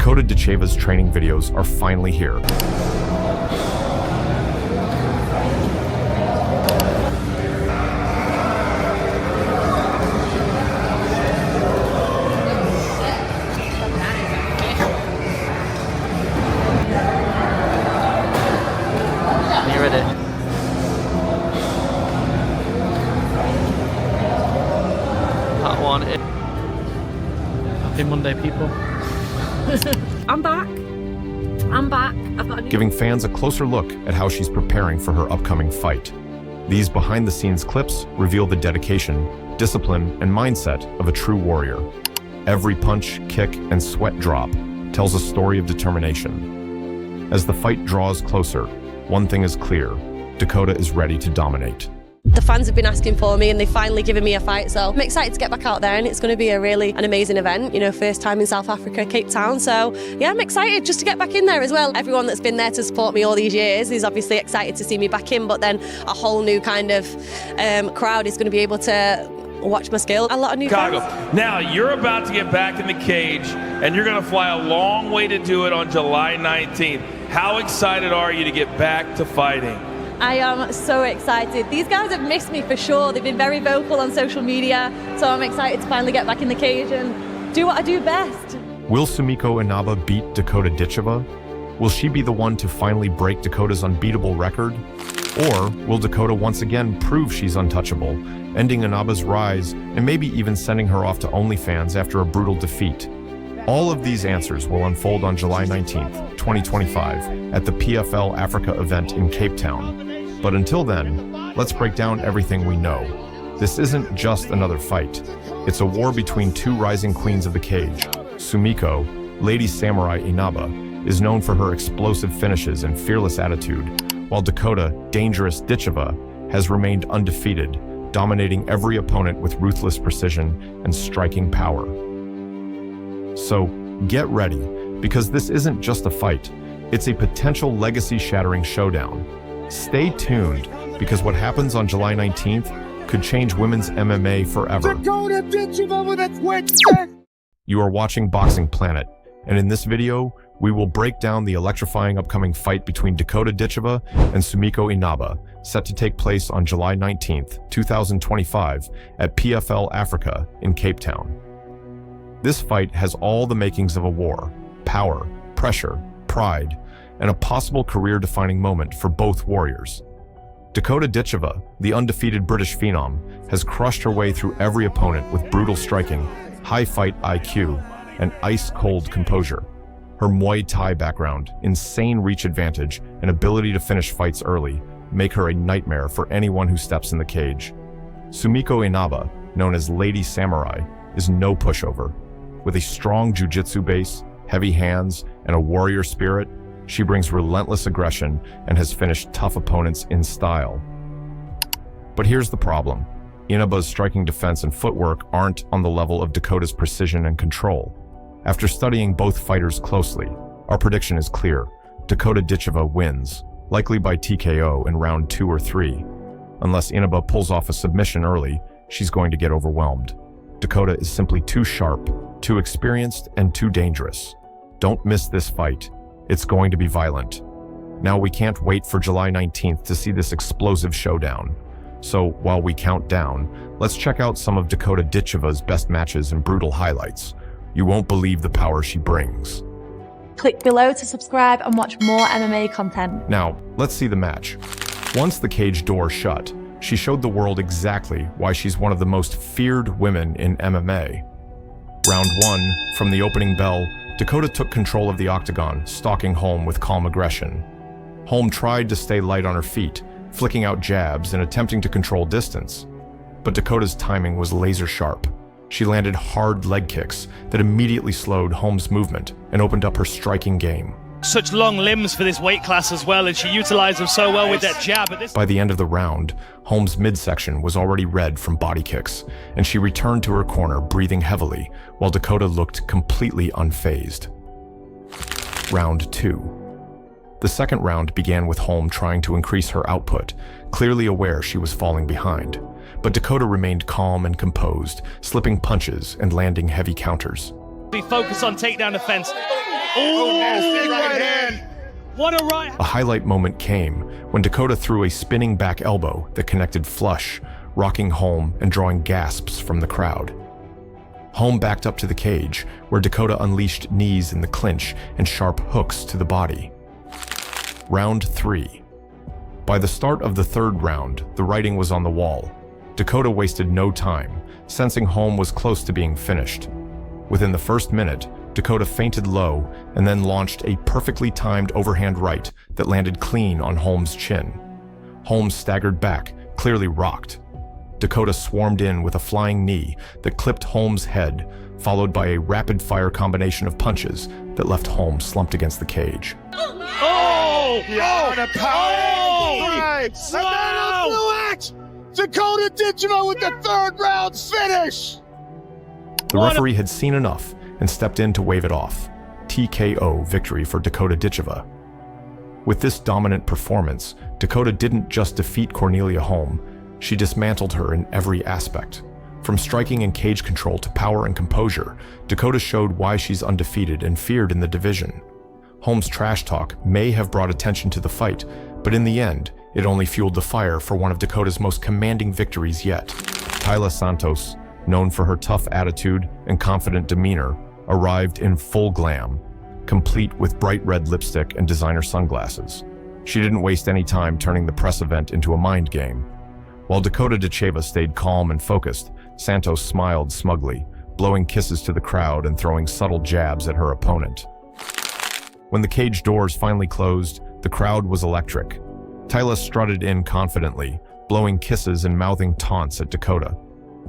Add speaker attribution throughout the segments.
Speaker 1: Dakota Ditcheva's training videos are finally here.
Speaker 2: You ready? Part one. Happy Monday, people.
Speaker 3: I'm back. I've got a new...
Speaker 1: Giving fans a closer look at how she's preparing for her upcoming fight. These behind-the-scenes clips reveal the dedication, discipline, and mindset of a true warrior. Every punch, kick, and sweat drop tells a story of determination. As the fight draws closer, one thing is clear: Dakota is ready to dominate.
Speaker 3: The fans have been asking for me and they've finally given me a fight, so I'm excited to get back out there, and it's going to be an amazing event. You know, first time in South Africa, Cape Town, so yeah, I'm excited just to get back in there as well. Everyone that's been there to support me all these years is obviously excited to see me back in, but then a whole new kind of crowd is going to be able to watch my skill. A lot of new
Speaker 4: Chicago.
Speaker 3: fans.
Speaker 4: Now you're about to get back in the cage and you're going to fly a long way to do it on July 19th. How excited are you to get back to fighting?
Speaker 5: I am so excited. These guys have missed me for sure. They've been very vocal on social media, so I'm excited to finally get back in the cage and do what I do best.
Speaker 1: Will Sumiko Inaba beat Dakota Ditcheva? Will she be the one to finally break Dakota's unbeatable record? Or will Dakota once again prove she's untouchable, ending Inaba's rise and maybe even sending her off to OnlyFans after a brutal defeat? All of these answers will unfold on July 19th, 2025 at the PFL Africa event in Cape Town. But until then, let's break down everything we know. This isn't just another fight. It's a war between two rising queens of the cage. Sumiko, Lady Samurai Inaba, is known for her explosive finishes and fearless attitude, while Dakota, Dangerous Ditcheva, has remained undefeated, dominating every opponent with ruthless precision and striking power. So, get ready, because this isn't just a fight, it's a potential legacy-shattering showdown. Stay tuned, because what happens on July 19th could change women's MMA forever.
Speaker 6: Dakota Ditcheva with a quick set.
Speaker 1: You are watching Boxing Planet, and in this video, we will break down the electrifying upcoming fight between Dakota Ditcheva and Sumiko Inaba, set to take place on July 19th, 2025 at PFL Africa in Cape Town. This fight has all the makings of a war: power, pressure, pride, and a possible career-defining moment for both warriors. Dakota Ditcheva, the undefeated British phenom, has crushed her way through every opponent with brutal striking, high fight IQ, and ice-cold composure. Her Muay Thai background, insane reach advantage, and ability to finish fights early make her a nightmare for anyone who steps in the cage. Sumiko Inaba, known as Lady Samurai, is no pushover. With a strong jiu-jitsu base, heavy hands, and a warrior spirit, she brings relentless aggression and has finished tough opponents in style. But here's the problem. Inaba's striking defense and footwork aren't on the level of Dakota's precision and control. After studying both fighters closely, our prediction is clear: Dakota Ditcheva wins, likely by TKO in round 2 or 3. Unless Inaba pulls off a submission early, she's going to get overwhelmed. Dakota is simply too sharp, too experienced, and too dangerous. Don't miss this fight. It's going to be violent. Now we can't wait for July 19th to see this explosive showdown. So while we count down, let's check out some of Dakota Ditcheva's best matches and brutal highlights. You won't believe the power she brings.
Speaker 5: Click below to subscribe and watch more MMA content.
Speaker 1: Now, let's see the match. Once the cage door shut, she showed the world exactly why she's one of the most feared women in MMA. Round 1, from the opening bell, Dakota took control of the octagon, stalking Holm with calm aggression. Holm tried to stay light on her feet, flicking out jabs and attempting to control distance. But Dakota's timing was laser sharp. She landed hard leg kicks that immediately slowed Holm's movement and opened up her striking game.
Speaker 7: Such long limbs for this weight class as well, and she utilized them so well with that jab.
Speaker 1: By the end of the round, Holm's midsection was already red from body kicks, and she returned to her corner breathing heavily, while Dakota looked completely unfazed. Round 2. The second round began with Holm trying to increase her output, clearly aware she was falling behind. But Dakota remained calm and composed, slipping punches and landing heavy counters.
Speaker 7: We focus on takedown defense. Oh,
Speaker 6: nasty right hand.
Speaker 7: what a right.
Speaker 1: A highlight moment came when Dakota threw a spinning back elbow that connected flush, rocking Holm and drawing gasps from the crowd. Holm backed up to the cage, where Dakota unleashed knees in the clinch and sharp hooks to the body. Round 3. By the start of the third round, the writing was on the wall. Dakota wasted no time, sensing Holm was close to being finished. Within the first minute, Dakota feinted low and then launched a perfectly timed overhand right that landed clean on Holm's chin. Holm staggered back, clearly rocked. Dakota swarmed in with a flying knee that clipped Holm's head, followed by a rapid-fire combination of punches that left Holm slumped against the cage.
Speaker 7: Oh!
Speaker 6: Yeah, and a power
Speaker 7: Wow!
Speaker 6: right. And then a clutch. Dakota Ditcheva with the third round finish.
Speaker 1: The referee had seen enough and stepped in to wave it off. TKO victory for Dakota Ditcheva. With this dominant performance, Dakota didn't just defeat Cornelia Holm, she dismantled her in every aspect. From striking and cage control to power and composure, Dakota showed why she's undefeated and feared in the division. Holm's trash talk may have brought attention to the fight, but in the end, it only fueled the fire for one of Dakota's most commanding victories yet. Taila Santos, known for her tough attitude and confident demeanor, arrived in full glam, complete with bright red lipstick and designer sunglasses. She didn't waste any time turning the press event into a mind game. While Dakota Ditcheva stayed calm and focused, Santos smiled smugly, blowing kisses to the crowd and throwing subtle jabs at her opponent. When the cage doors finally closed, the crowd was electric. Taila strutted in confidently, blowing kisses and mouthing taunts at Dakota.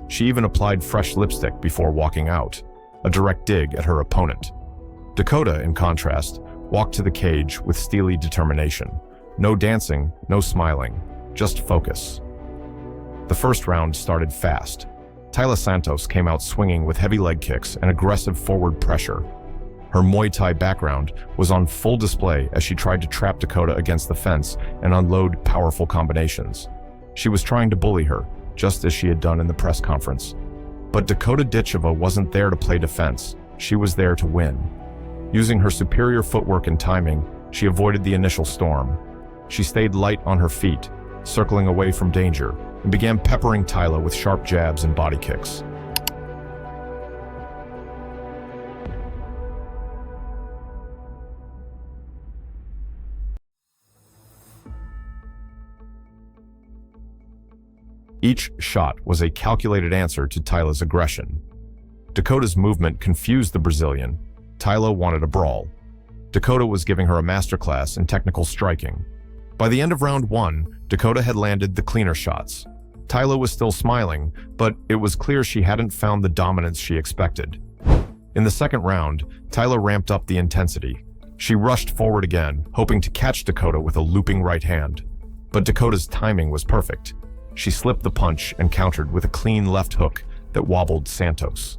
Speaker 1: She even applied fresh lipstick before walking out, a direct dig at her opponent. Dakota, in contrast, walked to the cage with steely determination. No dancing, no smiling, just focus. The first round started fast. Taila Santos came out swinging with heavy leg kicks and aggressive forward pressure. Her Muay Thai background was on full display as she tried to trap Dakota against the fence and unload powerful combinations. She was trying to bully her, just as she had done in the press conference. But Dakota Ditcheva wasn't there to play defense. She was there to win. Using her superior footwork and timing, she avoided the initial storm. She stayed light on her feet, circling away from danger, and began peppering Taila with sharp jabs and body kicks. Each shot was a calculated answer to Taila's aggression. Dakota's movement confused the Brazilian. Taila wanted a brawl. Dakota was giving her a masterclass in technical striking. By the end of round 1, Dakota had landed the cleaner shots. Taila was still smiling, but it was clear she hadn't found the dominance she expected. In the second round, Taila ramped up the intensity. She rushed forward again, hoping to catch Dakota with a looping right hand. But Dakota's timing was perfect. She slipped the punch and countered with a clean left hook that wobbled Santos.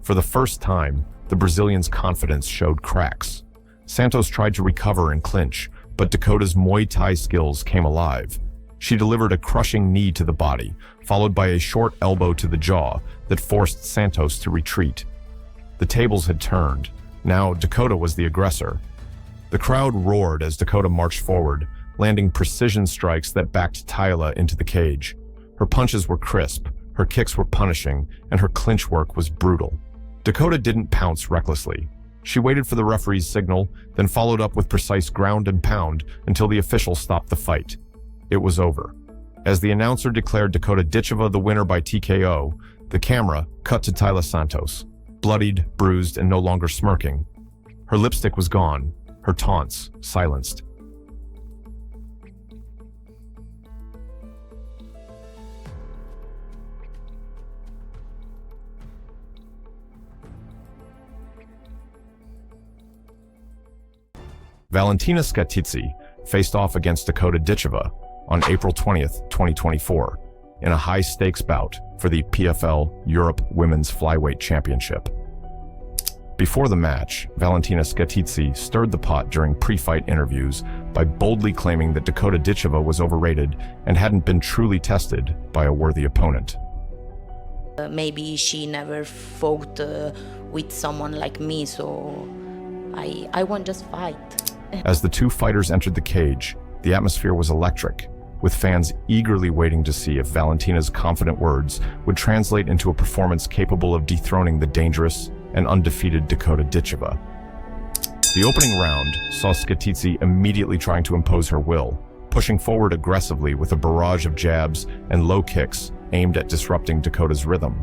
Speaker 1: For the first time, the Brazilian's confidence showed cracks. Santos tried to recover and clinch, but Dakota's Muay Thai skills came alive. She delivered a crushing knee to the body, followed by a short elbow to the jaw that forced Santos to retreat. The tables had turned. Now Dakota was the aggressor. The crowd roared as Dakota marched forward, landing precision strikes that backed Taila into the cage. Her punches were crisp, her kicks were punishing, and her clinch work was brutal. Dakota didn't pounce recklessly. She waited for the referee's signal, then followed up with precise ground and pound until the official stopped the fight. It was over. As the announcer declared Dakota Ditcheva the winner by TKO, the camera cut to Taila Santos, bloodied, bruised, and no longer smirking. Her lipstick was gone, her taunts silenced. Valentina Skatidze faced off against Dakota Ditcheva on April 20th, 2024, in a high-stakes bout for the PFL Europe Women's Flyweight Championship. Before the match, Valentina Skatidze stirred the pot during pre-fight interviews by boldly claiming that Dakota Ditcheva was overrated and hadn't been truly tested by a worthy opponent.
Speaker 8: Maybe she never fought with someone like me, so I fight. I want just fight.
Speaker 1: As the two fighters entered the cage, the atmosphere was electric, with fans eagerly waiting to see if Valentina's confident words would translate into a performance capable of dethroning the dangerous and undefeated Dakota Ditcheva. The opening round saw Skititsi immediately trying to impose her will, pushing forward aggressively with a barrage of jabs and low kicks aimed at disrupting Dakota's rhythm.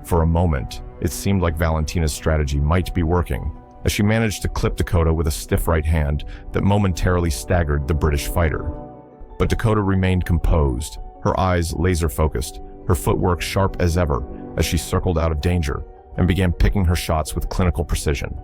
Speaker 1: For a moment, it seemed like Valentina's strategy might be working, as she managed to clip Dakota with a stiff right hand that momentarily staggered the British fighter. But Dakota remained composed, her eyes laser-focused, her footwork sharp as ever as she circled out of danger and began picking her shots with clinical precision.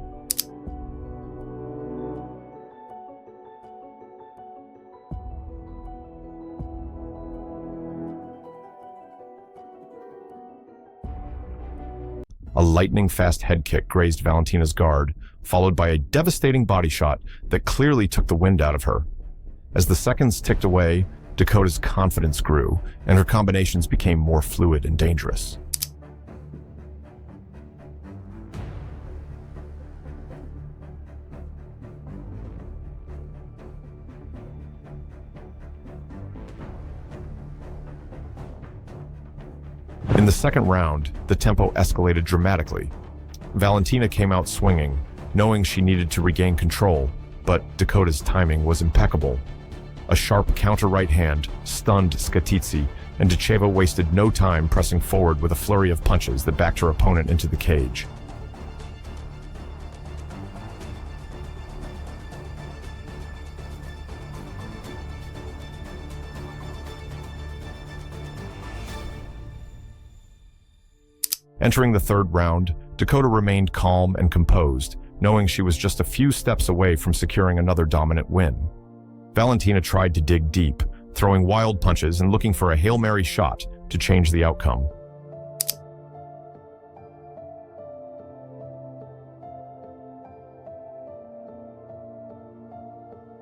Speaker 1: A lightning-fast head kick grazed Valentina's guard, followed by a devastating body shot that clearly took the wind out of her. As the seconds ticked away, Dakota's confidence grew, and her combinations became more fluid and dangerous. In the second round, the tempo escalated dramatically. Valentina came out swinging, knowing she needed to regain control, but Dakota's timing was impeccable. A sharp counter right hand stunned Skititsi, and Ditcheva wasted no time pressing forward with a flurry of punches that backed her opponent into the cage. Entering the third round, Dakota remained calm and composed, knowing she was just a few steps away from securing another dominant win. Valentina tried to dig deep, throwing wild punches and looking for a Hail Mary shot to change the outcome.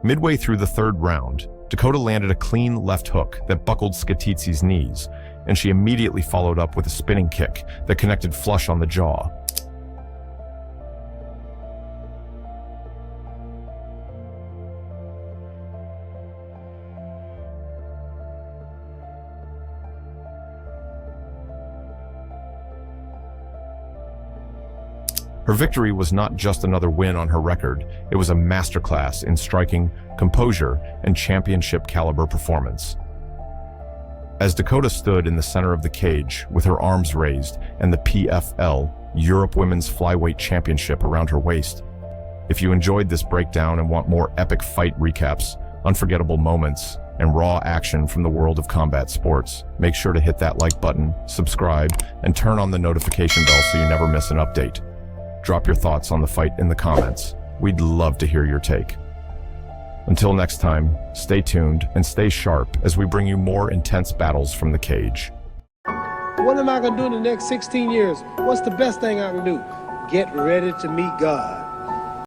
Speaker 1: Midway through the third round, Dakota landed a clean left hook that buckled Skititsi's knees, and she immediately followed up with a spinning kick that connected flush on the jaw. Her victory was not just another win on her record, it was a masterclass in striking, composure, and championship-caliber performance. As Dakota stood in the center of the cage with her arms raised and the PFL Europe Women's Flyweight Championship around her waist, if you enjoyed this breakdown and want more epic fight recaps, unforgettable moments, and raw action from the world of combat sports, make sure to hit that like button, subscribe, and turn on the notification bell so you never miss an update. Drop your thoughts on the fight in the comments. We'd love to hear your take. Until next time, stay tuned and stay sharp as we bring you more intense battles from the cage.
Speaker 9: What am I going to do in the next 16 years? What's the best thing I can do? Get ready to meet God.